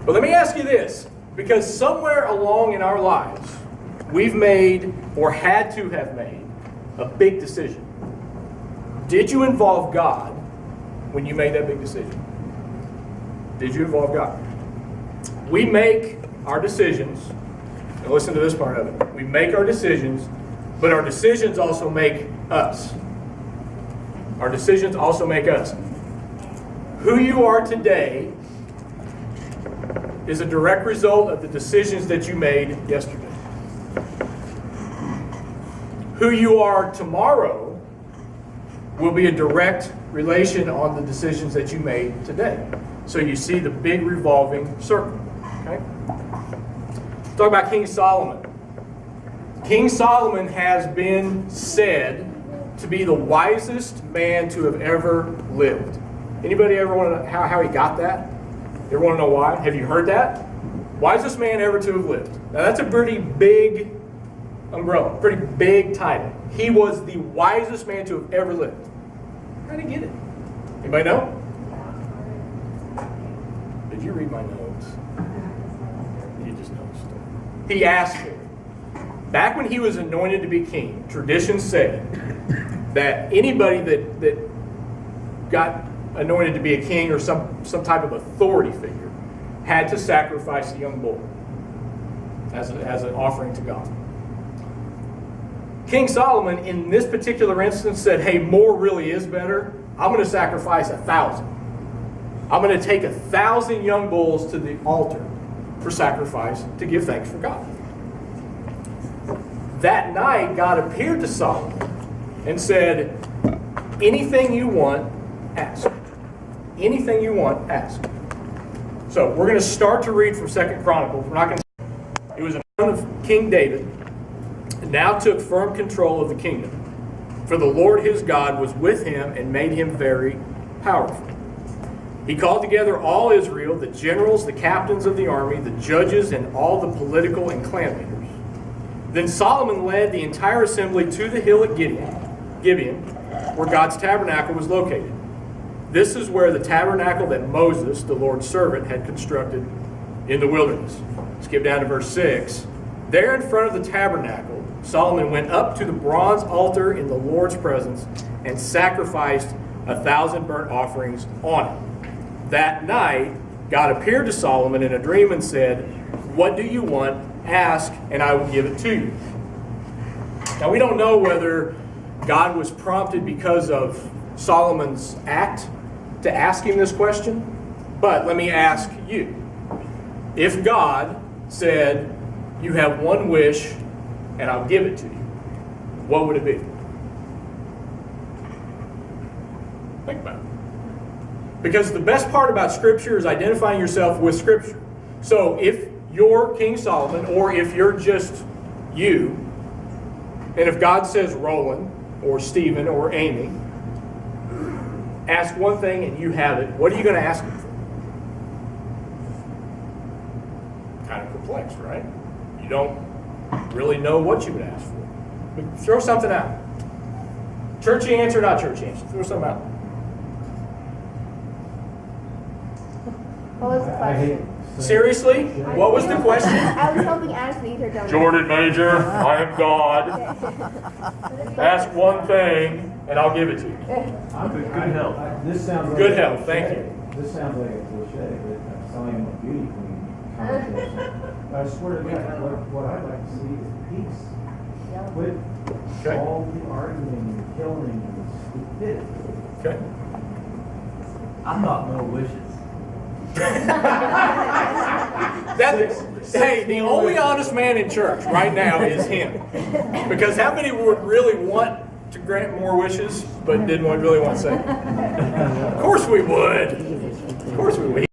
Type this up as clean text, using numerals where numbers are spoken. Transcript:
But let me ask you this, because somewhere along in our lives, we've made or had to have made a big decision. Did you involve God when you made that big decision? Did you involve God? We make our decisions, and listen to this part of it. We make our decisions, but our decisions also make us. Our decisions also make us. Who you are today is a direct result of the decisions that you made yesterday. Who you are tomorrow will be a direct relation on the decisions that you made today. So you see the big revolving circle. Okay? Let's talk about King Solomon. King Solomon has been said to be the wisest man to have ever lived. Anybody ever want to know how he got that? You ever want to know why? Have you heard that? Wisest man ever to have lived. Now that's a pretty big umbrella, pretty big title. He was the wisest man to have ever lived. How did he get it? Anybody know? Did you read my notes? You just know the story. He asked for it. Back when he was anointed to be king, tradition said that anybody that got anointed to be a king or some type of authority figure had to sacrifice a young bull as an offering to God. King Solomon, in this particular instance, said, hey, more really is better. I'm going to sacrifice 1,000. I'm going to take 1,000 young bulls to the altar for sacrifice to give thanks for God. That night, God appeared to Solomon and said, anything you want, ask. Anything you want, ask. So we're going to start to read from 2 Chronicles. We're not going to. It was in front of King David, and now took firm control of the kingdom. For the Lord his God was with him and made him very powerful. He called together all Israel, the generals, the captains of the army, the judges, and all the political and clan leaders. Then Solomon led the entire assembly to the hill at Gibeon, where God's tabernacle was located. This is where the tabernacle that Moses, the Lord's servant, had constructed in the wilderness. Skip down to verse 6. There in front of the tabernacle, Solomon went up to the bronze altar in the Lord's presence and sacrificed 1,000 burnt offerings on it. That night, God appeared to Solomon in a dream and said, what do you want? Ask, and I will give it to you. Now, we don't know whether God was prompted because of Solomon's act to ask him this question, but let me ask you. If God said, you have one wish, and I'll give it to you, what would it be? Think about it. Because the best part about Scripture is identifying yourself with Scripture. So if you're King Solomon, or if you're just you, and if God says Roland, or Stephen, or Amy, ask one thing and you have it, what are you going to ask him for? Kind of perplexed, right? You don't really know what you would ask for. But throw something out. Churchy answer, not churchy answer. Throw something out. What was the question? Seriously? What was the question? I was hoping Ashley either don't. Jordan Major, I am God. Ask one thing, and I'll give it to you. Good health. This sounds like Good health, thank you. This sounds like a cliche, but I'm selling him a beauty queen conversation. But I swear to God, what I'd like to see is peace. Quit all the arguing and killing and stupidity. Okay. I thought no wishes. Hey, the only honest man in church right now is him. Because how many would really want to grant more wishes, but didn't really want to say? Of course we would. Of course we would.